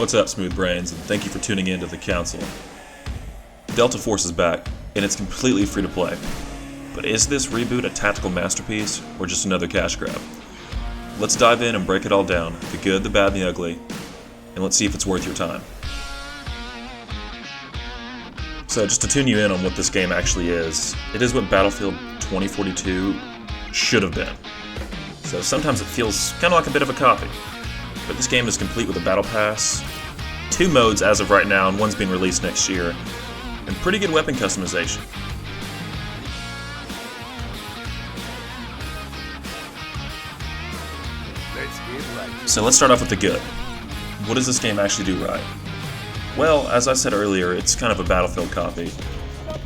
What's up, Smooth Brains, and thank you for tuning in to The Council. Delta Force is back, and it's completely free to play. But is this reboot a tactical masterpiece, or just another cash grab? Let's dive in and break it all down, the good, the bad, and the ugly, and let's see if it's worth your time. So just to tune you in on what this game actually is, it is what Battlefield 2042 should have been. So sometimes it feels kind of like a bit of a copy. But this game is complete with a battle pass, 2 modes as of right now, and one's being released next year, and pretty good weapon customization. So let's start off with the good. What does this game actually do right? Well, as I said earlier, it's kind of a Battlefield copy.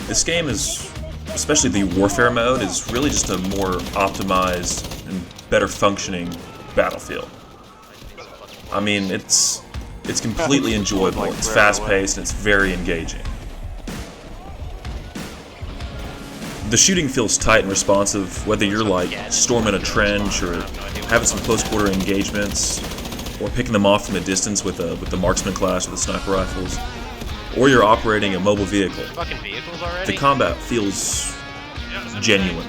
This game is, especially the Warfare mode, is really just a more optimized and better functioning Battlefield. I mean, it's completely enjoyable, it's fast-paced, and it's very engaging. The shooting feels tight and responsive, whether you're like storming a trench or having some close-quarter engagements, or picking them off from a distance with the marksman class or the sniper rifles, or you're operating a mobile vehicle. The combat feels genuine.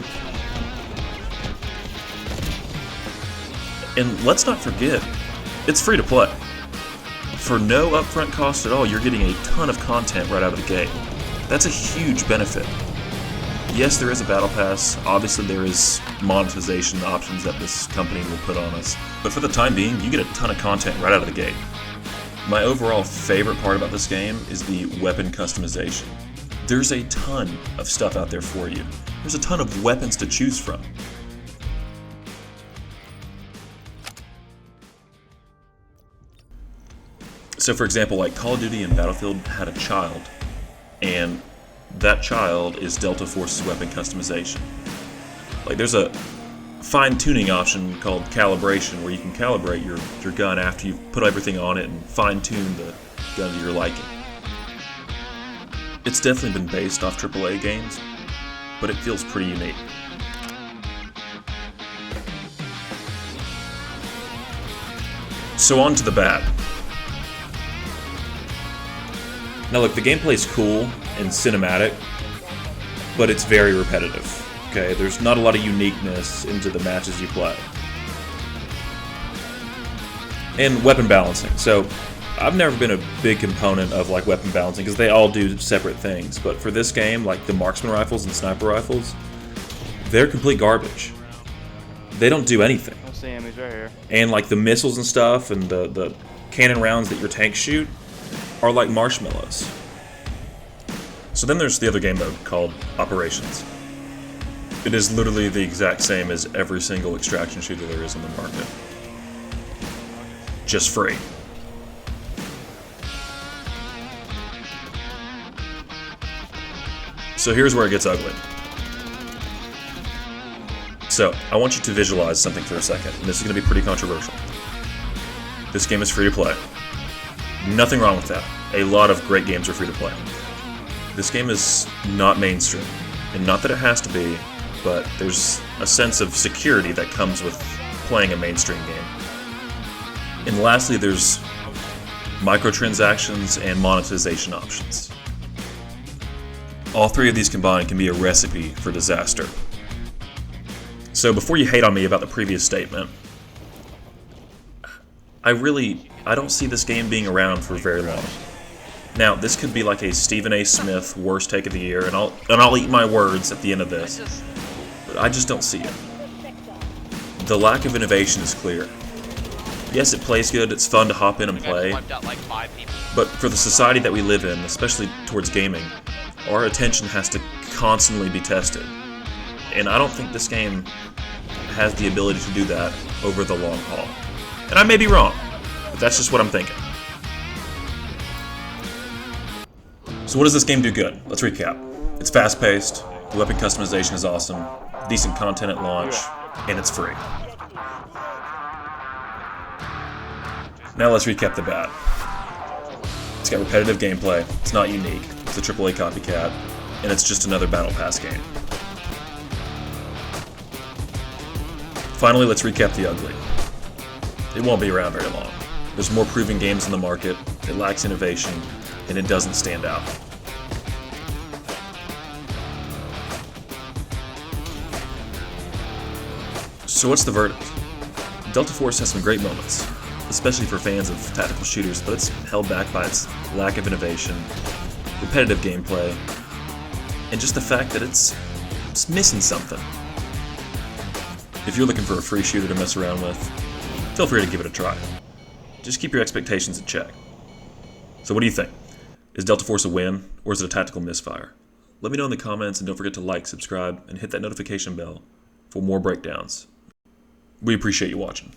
And let's not forget, it's free to play. For no upfront cost at all, you're getting a ton of content right out of the gate. That's a huge benefit. Yes, there is a battle pass. Obviously, there is monetization options that this company will put on us. But for the time being, you get a ton of content right out of the gate. My overall favorite part about this game is the weapon customization. There's a ton of stuff out there for you. There's a ton of weapons to choose from. So for example, like Call of Duty and Battlefield had a child, and that child is Delta Force's weapon customization. Like there's a fine-tuning option called calibration, where you can calibrate your gun after you've put everything on it and fine-tune the gun to your liking. It's definitely been based off AAA games, but it feels pretty unique. So on to the bad. Now look, the gameplay's cool and cinematic, but it's very repetitive, okay? There's not a lot of uniqueness into the matches you play. And weapon balancing. So, I've never been a big component of like weapon balancing because they all do separate things, but for this game, like the marksman rifles and sniper rifles, they're complete garbage. They don't do anything. I see him, he's right here. And like the missiles and stuff and the cannon rounds that your tanks shoot are like marshmallows. So then there's the other game mode called Operations. It is literally the exact same as every single extraction shooter there is on the market. Just free. So here's where it gets ugly. So, I want you to visualize something for a second, and this is going to be pretty controversial. This game is free to play. Nothing wrong with that. A lot of great games are free to play. This game is not mainstream, and not that it has to be, but there's a sense of security that comes with playing a mainstream game. And lastly, there's microtransactions and monetization options. All three of these combined can be a recipe for disaster. So before you hate on me about the previous statement, I don't see this game being around for very long. Now, this could be like a Stephen A. Smith worst take of the year, and I'll eat my words at the end of this, but I just don't see it. The lack of innovation is clear. Yes, it plays good, it's fun to hop in and play, but for the society that we live in, especially towards gaming, our attention has to constantly be tested. And I don't think this game has the ability to do that over the long haul. And I may be wrong, but that's just what I'm thinking. So what does this game do good? Let's recap. It's fast-paced, the weapon customization is awesome, decent content at launch, and it's free. Now let's recap the bad. It's got repetitive gameplay, it's not unique, it's a AAA copycat, and it's just another Battle Pass game. Finally, let's recap the ugly. It won't be around very long. There's more proven games in the market, it lacks innovation, and it doesn't stand out. So what's the verdict? Delta Force has some great moments, especially for fans of tactical shooters, but it's held back by its lack of innovation, repetitive gameplay, and just the fact that it's missing something. If you're looking for a free shooter to mess around with, feel free to give it a try. Just keep your expectations in check. So what do you think? Is Delta Force a win, or is it a tactical misfire? Let me know in the comments, and don't forget to like, subscribe, and hit that notification bell for more breakdowns. We appreciate you watching.